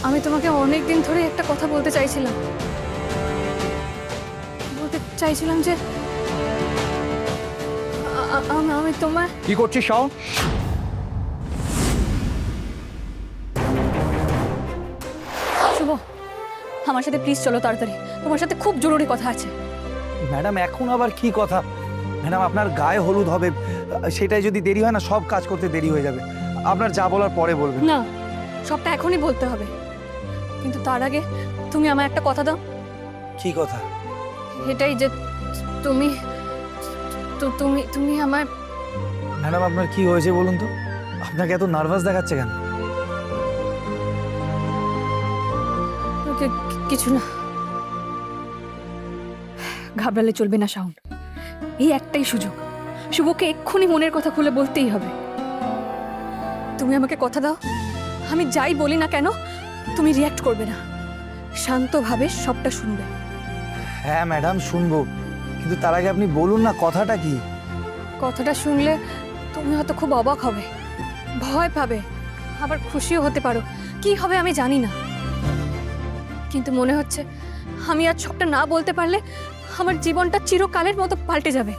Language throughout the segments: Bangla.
আমি তোমাকে অনেক দিন ধরে একটা কথা বলতে চাইছিলাম। যে আমি তোমায়। কি করছিস শাওন? শুভ, আমার সাথে প্লিজ চলো তাড়াতাড়ি, তোমার সাথে খুব জরুরি কথা আছে। ম্যাডাম এখন আবার কি কথা? ম্যাডাম আপনার গায়ে হলুদ হবে, সেটাই যদি দেরি হয় না সব কাজ করতে দেরি হয়ে যাবে। আপনার যা বলার পরে বলবেন। না, সবটা এখনই বলতে হবে, কিন্তু তার আগে তুমি আমায় একটা কথা দাও। কি কথা? এটাই যে তুমি তুমি তুমি আমায়। ম্যাডাম আপনার কি হয়েছে বলুন তো? আপনাকে এত নার্ভাস দেখাচ্ছে কেন? কিছু না, ঘাবড়ালে চলবে না শাওন। এই একটাই সুযোগ, শুভকে এক্ষুনি মনের কথা খুলে বলতেই হবে। তুমি আমাকে কথা দাও, আমি যাই বলি না কেন তুমি রিয়্যাক্ট করবে না, শান্তভাবে সবটা শুনবে। হ্যাঁ ম্যাডাম শুনবো, কিন্তু তার আগে আপনি বলুন না কথাটা কি। কথাটা শুনলে তুমি হয়তো খুব অবাক হবে, ভয় পাবে, আবার খুশিও হতে পারো। কি হবে আমি জানি না, কিন্তু মনে হচ্ছে আমি আজ সবটা না বলতে পারলে আমার জীবনটা চিরকালের মতো পাল্টে যাবে,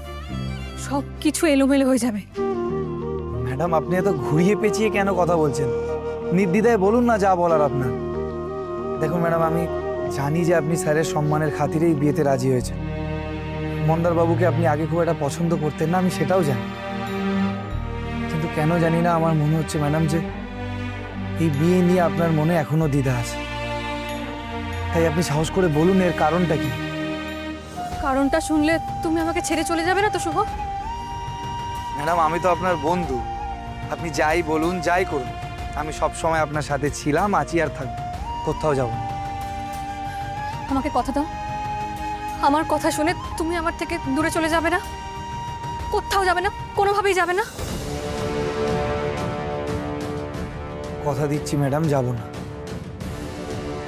সব কিছু এলোমেলো হয়ে যাবে। ম্যাডাম আপনি এত ঘুরিয়ে পেঁচিয়ে কেন কথা বলছেন? নির্দ্বিধায় বলুন না যা বলার আপনার। দেখুন ম্যাডাম, আমি জানি যে আপনি স্যারের সম্মানের খাতিরেই বিয়েতে রাজি হয়েছেন। মন্দারবাবুকে আপনি আগে খুব একটা পছন্দ করতেন না, আমি সেটাও জানি। কিন্তু কেন জানি না আমার মনে হচ্ছে ম্যাডাম যে এই বিয়ে নিয়ে আপনার মনে এখনো দ্বিধা আছে। তাই আপনি সাহস করে বলুন এর কারণটা কি। কারণটা শুনলে তুমি আমাকে ছেড়ে চলে যাবে না তো শুভ? ম্যাডাম আমি তো আপনার বন্ধু, আপনি যাই বলুন যাই করুন আমি সব সময় আপনার সাথে ছিলাম, আছি আর থাকবো, কোথাও যাব না। আমাকে কথা দাও, আমার কথা শুনে তুমি আমার থেকে দূরে চলে যাবে না, কোথাও যাবে না, কোনোভাবেই যাবে না। কথা দিচ্ছি ম্যাডাম যাব না।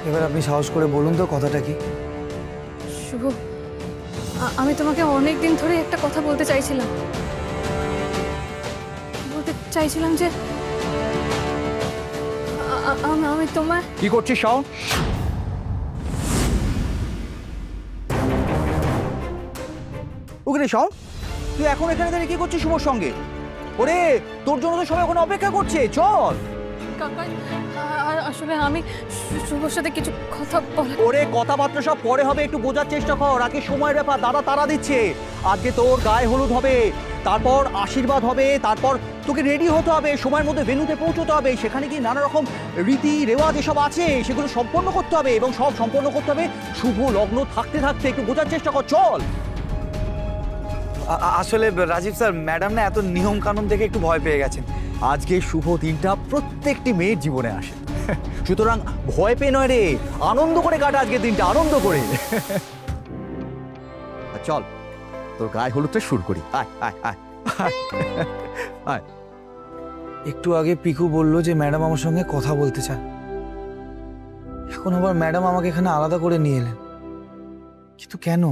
এবার আপনি সাহস করে বলুন তো কথাটা কি। শুভ, আমি তোমাকে অনেক দিন ধরে একটা কথা বলতে চাইছিলাম। যে আমি তোমায়। কি করছিস শাওন? ওকে শাওন, তুই এখন এখানে দাঁড়িয়ে কি করছিস শুভর সঙ্গে? ওরে তোর জন্য তো সবাই ওখানে অপেক্ষা করছে, চল। কাকা, আসলে আমি শুভর সাথে কিছু কথা বলা। ওরে কথাবার্তা সব পরে হবে, একটু বোঝার চেষ্টা কর, আগে সময়ের ব্যাপার। দাদা তারা দিচ্ছে, আজকে তোর গায়ে হলুদ হবে, তারপর আশীর্বাদ হবে, তারপর তোকে রেডি হতে হবে, সময়ের মধ্যে ভেন্যুতে পৌঁছতে হবে, সেখানে গিয়ে নানা রকম রীতি রেওয়াজ এসব আছে সেগুলো সম্পন্ন করতে হবে, এবং সব সম্পন্ন করতে হবে শুভ লগ্ন থাকতে থাকতে। একটু বোঝার চেষ্টা কর, চল। আসলে রাজীব স্যার, ম্যাডাম না এত নিয়ম কানুন দেখে একটু ভয় পেয়ে গেছেন। আজকে শুভ দিনটা প্রত্যেকটি মেয়ের জীবনে আসে, সুতরাং ভয় পেয়ে নয় রে, আনন্দ করে কাটা আজকের দিনটা, আনন্দ করে। চল তোর গায়ে হলুদটা শুরু করি, আয় আয় আয় আয়। একটু আগে পিকু বললো যে ম্যাডাম আমার সঙ্গে কথা বলতে চান, এখন আবার ম্যাডাম আমাকে এখানে আলাদা করে নিয়ে এলেন, কিন্তু কেন?